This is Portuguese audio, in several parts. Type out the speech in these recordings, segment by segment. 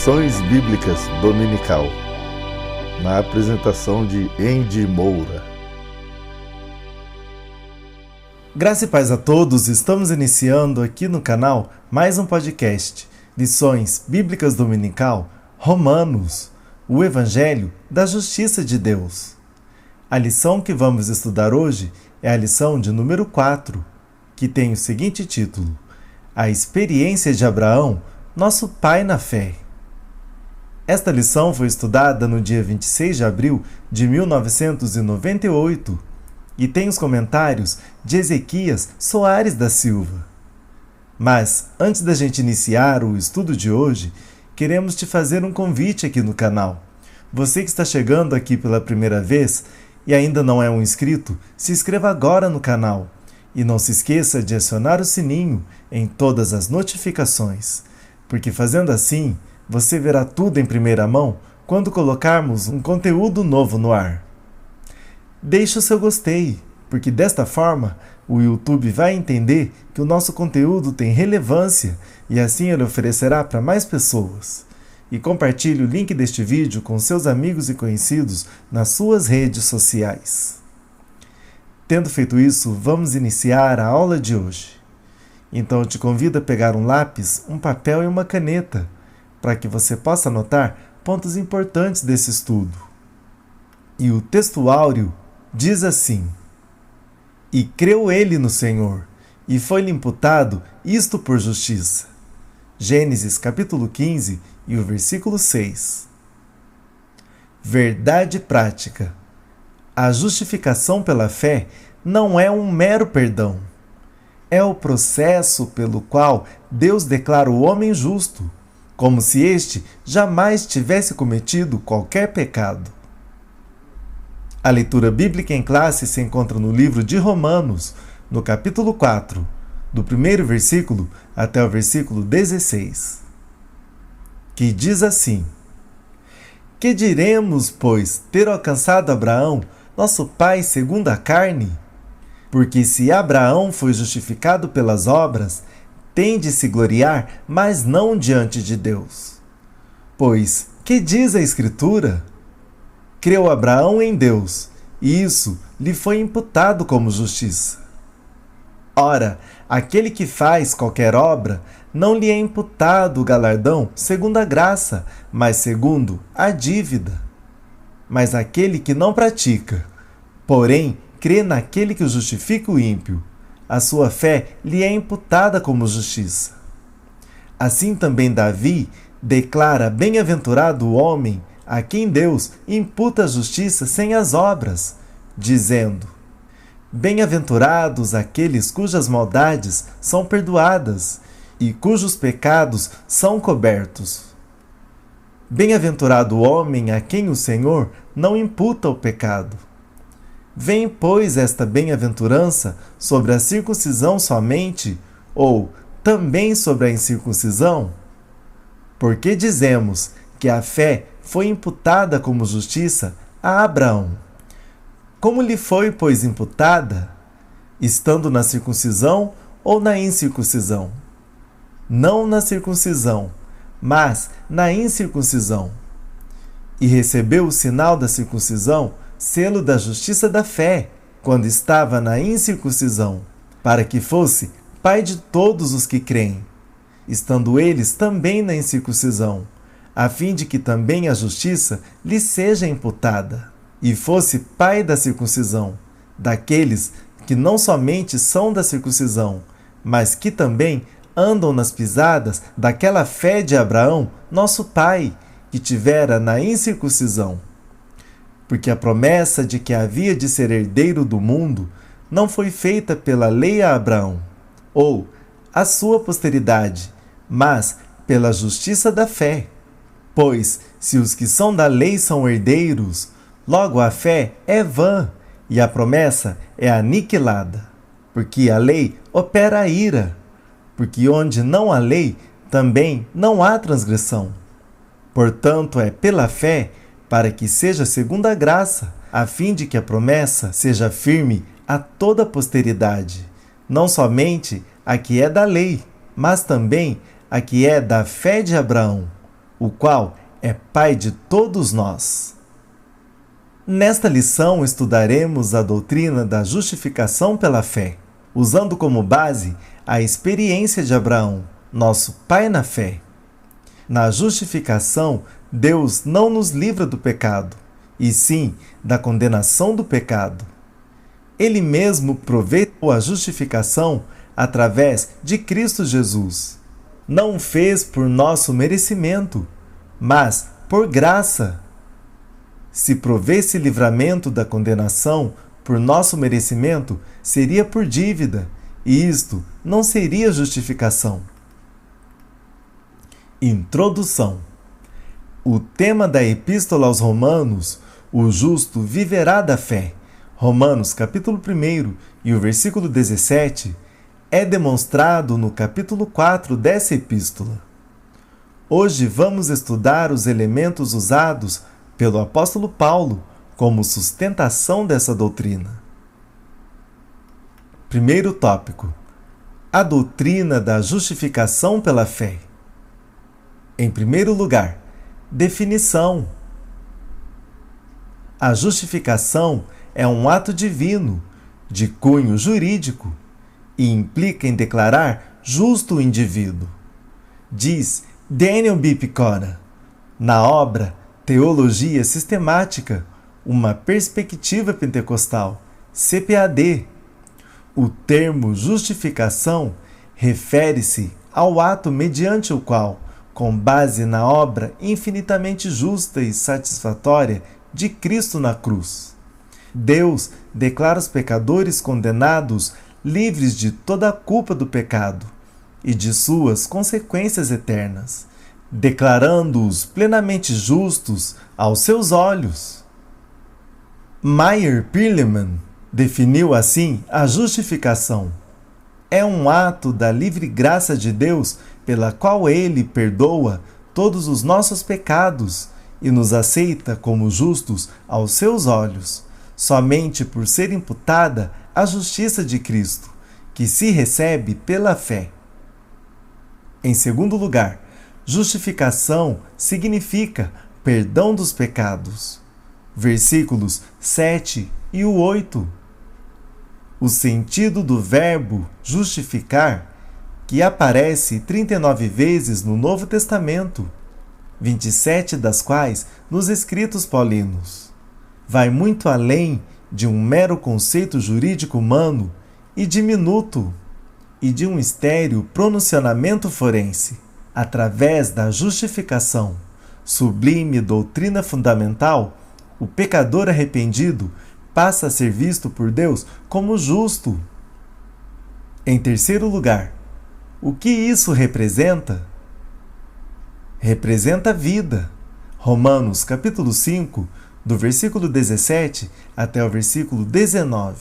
Lições Bíblicas Dominical, na apresentação de Andy Moura. Graça e paz a todos, estamos iniciando aqui no canal mais um podcast, Lições Bíblicas Dominical, Romanos, o Evangelho da Justiça de Deus. A lição que vamos estudar hoje é a lição de número 4, que tem o seguinte título: A experiência de Abraão, nosso pai na fé. Esta lição foi estudada no dia 26 de abril de 1998 e tem os comentários de Ezequias Soares da Silva. Mas, antes da gente iniciar o estudo de hoje, queremos te fazer um convite aqui no canal. Você que está chegando aqui pela primeira vez e ainda não é um inscrito, se inscreva agora no canal. E não se esqueça de acionar o sininho em todas as notificações, porque fazendo assim, você verá tudo em primeira mão quando colocarmos um conteúdo novo no ar. Deixe o seu gostei, porque desta forma o YouTube vai entender que o nosso conteúdo tem relevância e assim ele oferecerá para mais pessoas. E compartilhe o link deste vídeo com seus amigos e conhecidos nas suas redes sociais. Tendo feito isso, vamos iniciar a aula de hoje. Então eu te convido a pegar um lápis, um papel e uma caneta, para que você possa anotar pontos importantes desse estudo. E o texto áureo diz assim: E creu ele no Senhor, e foi-lhe imputado isto por justiça. Gênesis capítulo 15 e o versículo 6. Verdade prática. A justificação pela fé não é um mero perdão. É o processo pelo qual Deus declara o homem justo, como se este jamais tivesse cometido qualquer pecado. A leitura bíblica em classe se encontra no livro de Romanos, no capítulo 4, do primeiro versículo até o versículo 16, que diz assim: Que diremos, pois, ter alcançado Abraão, nosso pai segundo a carne? Porque se Abraão foi justificado pelas obras, tem de se gloriar, mas não diante de Deus. Pois, que diz a Escritura? Creu Abraão em Deus, e isso lhe foi imputado como justiça. Ora, aquele que faz qualquer obra, não lhe é imputado o galardão segundo a graça, mas segundo a dívida. Mas aquele que não pratica, porém crê naquele que o justifica o ímpio, a sua fé lhe é imputada como justiça. Assim também Davi declara bem-aventurado o homem a quem Deus imputa a justiça sem as obras, dizendo: Bem-aventurados aqueles cujas maldades são perdoadas e cujos pecados são cobertos. Bem-aventurado o homem a quem o Senhor não imputa o pecado. Vem, pois, esta bem-aventurança sobre a circuncisão somente, ou também sobre a incircuncisão? Porque dizemos que a fé foi imputada como justiça a Abraão. Como lhe foi, pois, imputada? Estando na circuncisão ou na incircuncisão? Não na circuncisão, mas na incircuncisão. E recebeu o sinal da circuncisão, selo da justiça da fé, quando estava na incircuncisão, para que fosse pai de todos os que creem, estando eles também na incircuncisão, a fim de que também a justiça lhe seja imputada, e fosse pai da circuncisão, daqueles que não somente são da circuncisão, mas que também andam nas pisadas daquela fé de Abraão, nosso pai, que tivera na incircuncisão. Porque a promessa de que havia de ser herdeiro do mundo não foi feita pela lei a Abraão, ou a sua posteridade, mas pela justiça da fé. Pois, se os que são da lei são herdeiros, logo a fé é vã, e a promessa é aniquilada. Porque a lei opera a ira, porque onde não há lei, também não há transgressão. Portanto, é pela fé, para que seja segundo a graça, a fim de que a promessa seja firme a toda a posteridade, não somente a que é da lei, mas também a que é da fé de Abraão, o qual é Pai de todos nós. Nesta lição estudaremos a doutrina da justificação pela fé, usando como base a experiência de Abraão, nosso pai na fé. Na justificação, Deus não nos livra do pecado, e sim da condenação do pecado. Ele mesmo provê a justificação através de Cristo Jesus. Não fez por nosso merecimento, mas por graça. Se provesse livramento da condenação por nosso merecimento, seria por dívida, e isto não seria justificação. Introdução. O tema da Epístola aos Romanos, o justo viverá da fé, Romanos capítulo 1 e o versículo 17, é demonstrado no capítulo 4 dessa epístola. Hoje vamos estudar os elementos usados pelo apóstolo Paulo como sustentação dessa doutrina. Primeiro tópico: a doutrina da justificação pela fé. Em primeiro lugar, definição. A justificação é um ato divino, de cunho jurídico, e implica em declarar justo o indivíduo. Diz Daniel B. Picona, na obra Teologia Sistemática, uma perspectiva pentecostal, CPAD. O termo justificação refere-se ao ato mediante o qual, com base na obra infinitamente justa e satisfatória de Cristo na cruz, Deus declara os pecadores condenados livres de toda a culpa do pecado e de suas consequências eternas, declarando-os plenamente justos aos seus olhos. Meyer Perelman definiu assim a justificação: é um ato da livre graça de Deus pela qual Ele perdoa todos os nossos pecados e nos aceita como justos aos seus olhos, somente por ser imputada a justiça de Cristo, que se recebe pela fé. Em segundo lugar, justificação significa perdão dos pecados. Versículos 7 e 8. O sentido do verbo justificar, que aparece 39 vezes no Novo Testamento, 27 das quais nos escritos paulinos, vai muito além de um mero conceito jurídico humano e diminuto, e de um estéril pronunciamento forense. Através da justificação, sublime doutrina fundamental, o pecador arrependido passa a ser visto por Deus como justo. Em terceiro lugar, o que isso representa? Representa vida. Romanos capítulo 5, do versículo 17 até o versículo 19.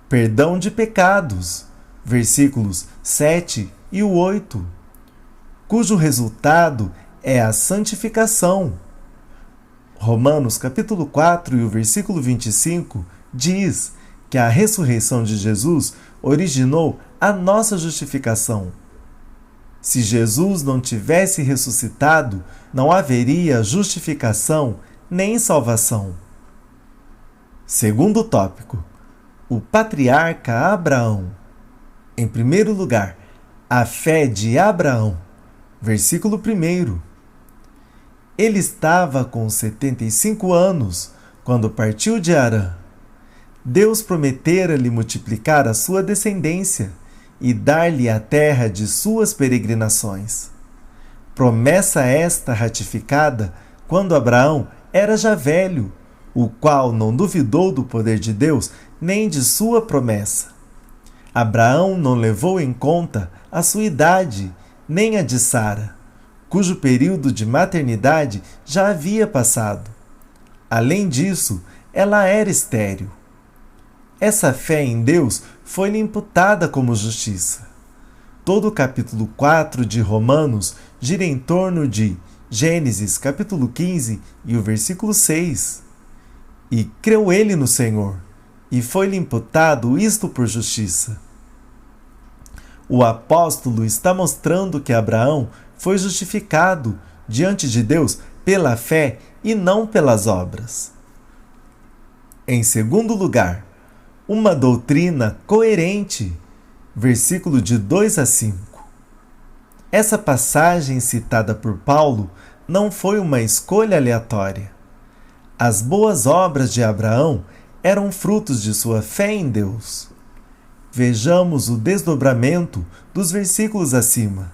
Perdão de pecados, versículos 7 e 8, cujo resultado é a santificação. Romanos capítulo 4 e o versículo 25 diz que a ressurreição de Jesus originou a nossa justificação. Se Jesus não tivesse ressuscitado, não haveria justificação nem salvação. Segundo tópico: o patriarca Abraão. Em primeiro lugar, a fé de Abraão. Versículo 1. Ele estava com 75 anos quando partiu de Harã. Deus prometera-lhe multiplicar a sua descendência e dar-lhe a terra de suas peregrinações. Promessa esta ratificada quando Abraão era já velho, o qual não duvidou do poder de Deus nem de sua promessa. Abraão não levou em conta a sua idade, nem a de Sara, cujo período de maternidade já havia passado. Além disso, ela era estéril. Essa fé em Deus foi-lhe imputada como justiça. Todo o capítulo 4 de Romanos gira em torno de Gênesis capítulo 15 e o versículo 6. E creu ele no Senhor, e foi-lhe imputado isto por justiça. O apóstolo está mostrando que Abraão foi justificado diante de Deus pela fé e não pelas obras. Em segundo lugar, uma doutrina coerente. Versículo de 2 a 5. Essa passagem citada por Paulo não foi uma escolha aleatória. As boas obras de Abraão eram frutos de sua fé em Deus. Vejamos o desdobramento dos versículos acima.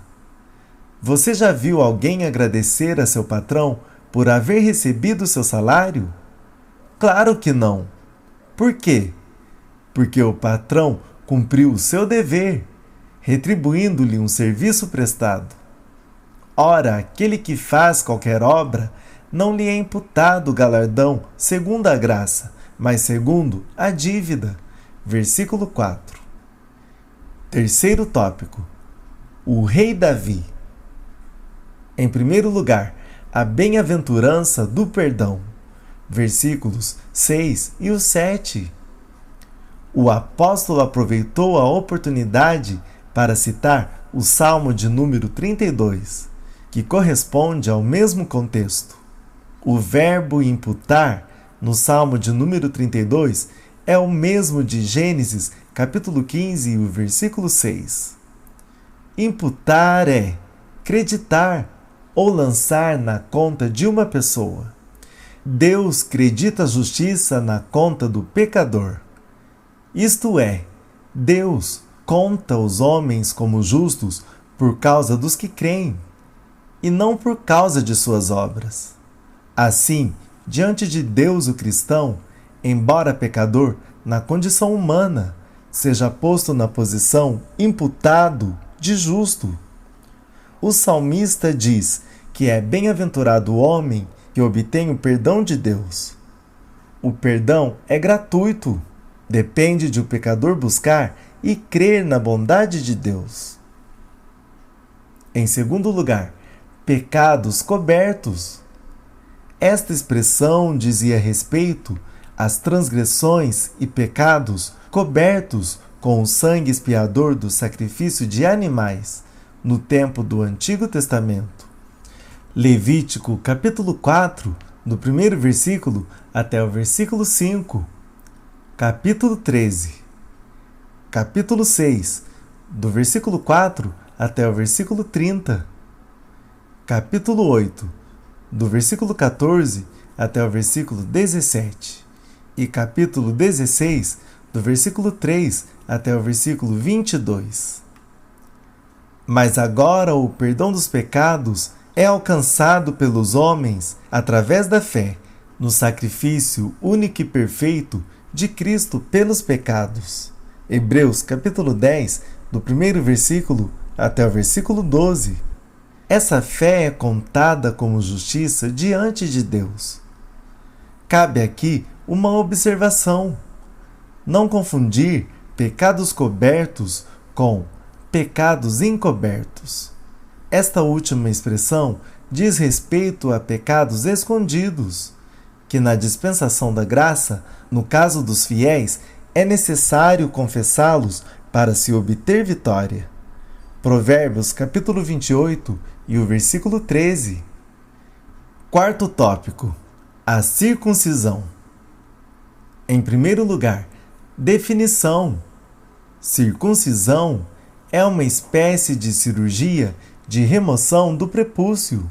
Você já viu alguém agradecer a seu patrão por haver recebido seu salário? Claro que não. Por quê? Porque o patrão cumpriu o seu dever, retribuindo-lhe um serviço prestado. Ora, aquele que faz qualquer obra, não lhe é imputado o galardão segundo a graça, mas segundo a dívida. Versículo 4. Terceiro tópico. O rei Davi. Em primeiro lugar, a bem-aventurança do perdão. Versículos 6 e o 7. O apóstolo aproveitou a oportunidade para citar o Salmo de número 32, que corresponde ao mesmo contexto. O verbo imputar, no Salmo de número 32, é o mesmo de Gênesis, capítulo 15, e o versículo 6. Imputar é creditar ou lançar na conta de uma pessoa. Deus credita a justiça na conta do pecador. Isto é, Deus conta os homens como justos por causa dos que creem, e não por causa de suas obras. Assim, diante de Deus o cristão, embora pecador na condição humana, seja posto na posição imputado de justo. O salmista diz que é bem-aventurado o homem que obtém o perdão de Deus. O perdão é gratuito. Depende de o pecador buscar e crer na bondade de Deus. Em segundo lugar, pecados cobertos. Esta expressão dizia respeito às transgressões e pecados cobertos com o sangue expiador do sacrifício de animais no tempo do Antigo Testamento. Levítico capítulo 4, do primeiro versículo até o versículo 5. Capítulo 13. Capítulo 6, do versículo 4 até o versículo 30. Capítulo 8, do versículo 14 até o versículo 17. E capítulo 16, do versículo 3 até o versículo 22. Mas agora o perdão dos pecados é alcançado pelos homens através da fé no sacrifício único e perfeito de Cristo pelos pecados. Hebreus capítulo 10, do primeiro versículo até o versículo 12. Essa fé é contada como justiça diante de Deus. Cabe aqui uma observação: não confundir pecados cobertos com pecados encobertos. Esta última expressão diz respeito a pecados escondidos, que na dispensação da graça, no caso dos fiéis, é necessário confessá-los para se obter vitória. Provérbios capítulo 28 e o versículo 13. Quarto tópico: a circuncisão. Em primeiro lugar, definição. Circuncisão é uma espécie de cirurgia de remoção do prepúcio.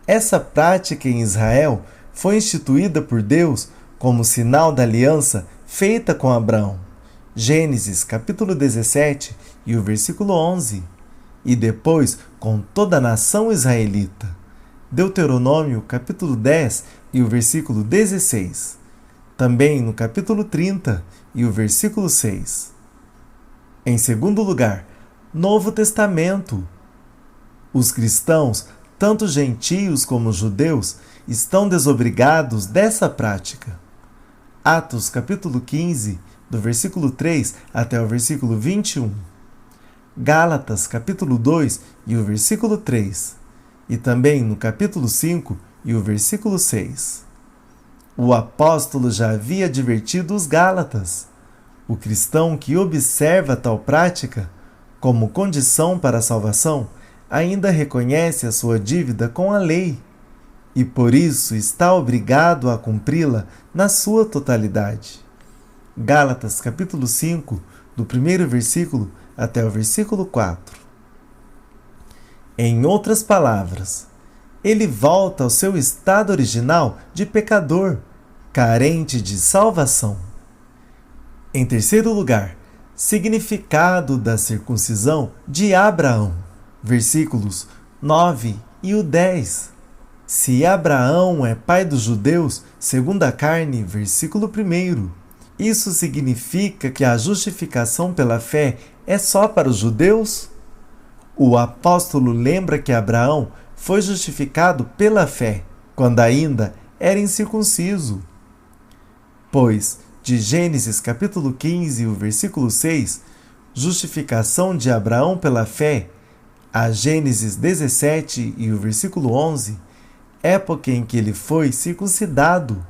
Essa prática em Israel foi instituída por Deus como sinal da aliança feita com Abraão. Gênesis capítulo 17 e o versículo 11. E depois com toda a nação israelita. Deuteronômio capítulo 10 e o versículo 16. Também no capítulo 30 e o versículo 6. Em segundo lugar, Novo Testamento. Os cristãos, tanto gentios como judeus, estão desobrigados dessa prática. Atos capítulo 15, do versículo 3 até o versículo 21. Gálatas capítulo 2 e o versículo 3. E também no capítulo 5 e o versículo 6. O apóstolo já havia advertido os gálatas. O cristão que observa tal prática como condição para a salvação ainda reconhece a sua dívida com a lei e por isso está obrigado a cumpri-la na sua totalidade. Gálatas capítulo 5, do primeiro versículo até o versículo 4. Em outras palavras, ele volta ao seu estado original de pecador, carente de salvação. Em terceiro lugar, significado da circuncisão de Abraão, versículos 9 e o 10. Se Abraão é pai dos judeus, segundo a carne, versículo 1, isso significa que a justificação pela fé é só para os judeus? O apóstolo lembra que Abraão foi justificado pela fé, quando ainda era incircunciso. Pois, de Gênesis capítulo 15, o versículo 6, justificação de Abraão pela fé, a Gênesis 17 e o versículo 11, época em que ele foi circuncidado,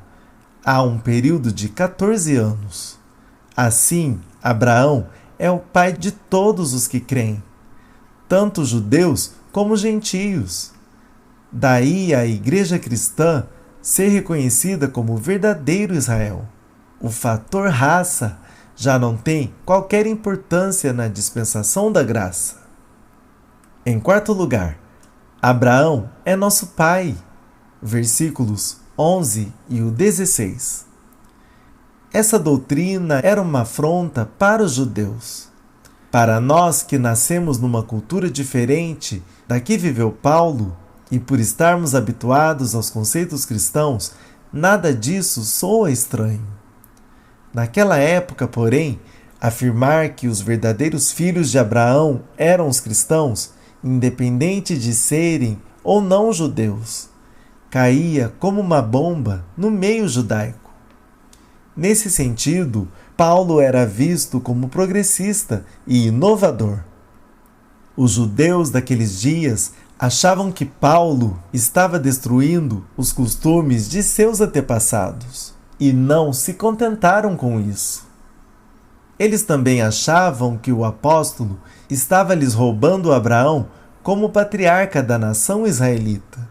há um período de 14 anos. Assim, Abraão é o pai de todos os que creem, tanto judeus como gentios. Daí a Igreja Cristã ser reconhecida como verdadeiro Israel. O fator raça já não tem qualquer importância na dispensação da graça. Em quarto lugar, Abraão é nosso pai. Versículos 11 e o 16. Essa doutrina era uma afronta para os judeus. Para nós que nascemos numa cultura diferente da que viveu Paulo, e por estarmos habituados aos conceitos cristãos, nada disso soa estranho. Naquela época, porém, afirmar que os verdadeiros filhos de Abraão eram os cristãos, independente de serem ou não judeus, caía como uma bomba no meio judaico. Nesse sentido, Paulo era visto como progressista e inovador. Os judeus daqueles dias achavam que Paulo estava destruindo os costumes de seus antepassados e não se contentaram com isso. Eles também achavam que o apóstolo estava lhes roubando Abraão como patriarca da nação israelita.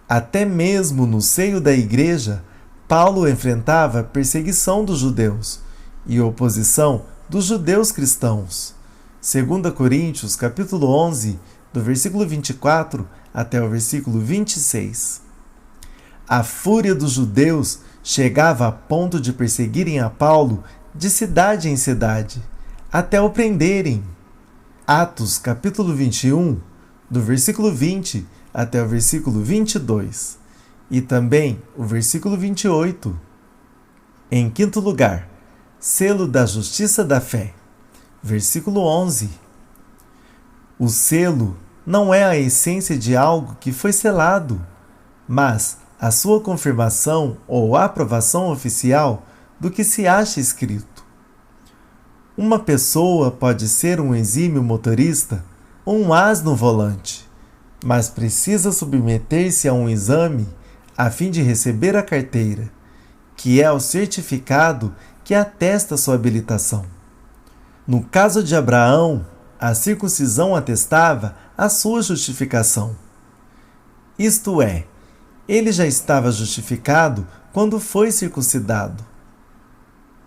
Até mesmo no seio da igreja, Paulo enfrentava perseguição dos judeus e oposição dos judeus cristãos. 2 Coríntios capítulo 11, do versículo 24 até o versículo 26. A fúria dos judeus chegava a ponto de perseguirem a Paulo de cidade em cidade, até o prenderem. Atos capítulo 21, do versículo 20 até o versículo 22, e também o versículo 28. Em quinto lugar, selo da justiça da fé, versículo 11. O selo não é a essência de algo que foi selado, mas a sua confirmação ou aprovação oficial do que se acha escrito. Uma pessoa pode ser um exímio motorista ou um as no volante, mas precisa submeter-se a um exame a fim de receber a carteira, que é o certificado que atesta sua habilitação. No caso de Abraão, a circuncisão atestava a sua justificação. Isto é, ele já estava justificado quando foi circuncidado.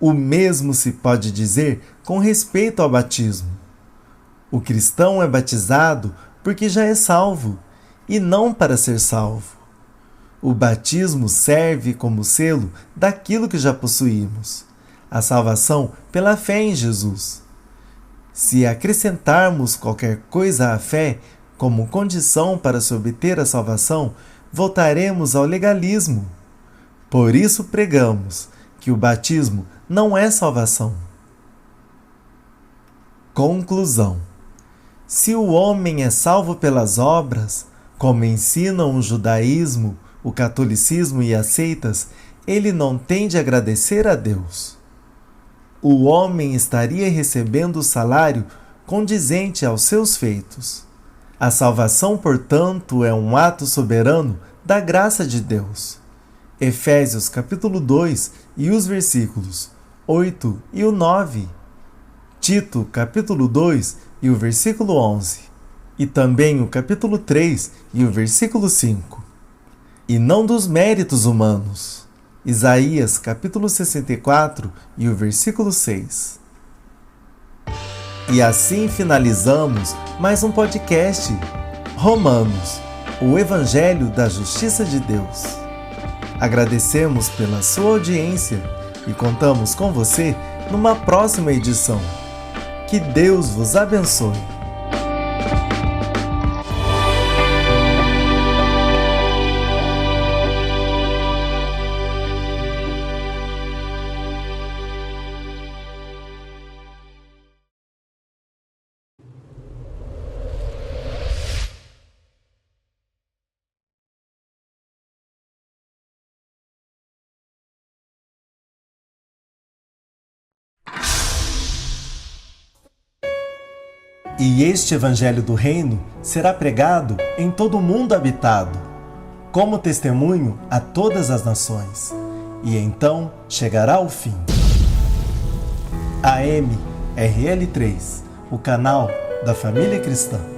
O mesmo se pode dizer com respeito ao batismo. O cristão é batizado porque já é salvo, e não para ser salvo. O batismo serve como selo daquilo que já possuímos, a salvação pela fé em Jesus. Se acrescentarmos qualquer coisa à fé como condição para se obter a salvação, voltaremos ao legalismo. Por isso pregamos que o batismo não é salvação. Conclusão: se o homem é salvo pelas obras, como ensinam o judaísmo, o catolicismo e as seitas, ele não tem de agradecer a Deus. O homem estaria recebendo o salário condizente aos seus feitos. A salvação, portanto, é um ato soberano da graça de Deus. Efésios capítulo 2 e os versículos 8 e o 9. Tito capítulo 2 e o versículo 11. e também o capítulo 3 e o versículo 5. E não dos méritos humanos. Isaías capítulo 64 e o versículo 6. E assim finalizamos mais um podcast, Romanos, o Evangelho da Justiça de Deus. Agradecemos pela sua audiência e contamos com você numa próxima edição. Que Deus vos abençoe. E este Evangelho do Reino será pregado em todo o mundo habitado, como testemunho a todas as nações, e então chegará o fim. AM RL3, o canal da família cristã.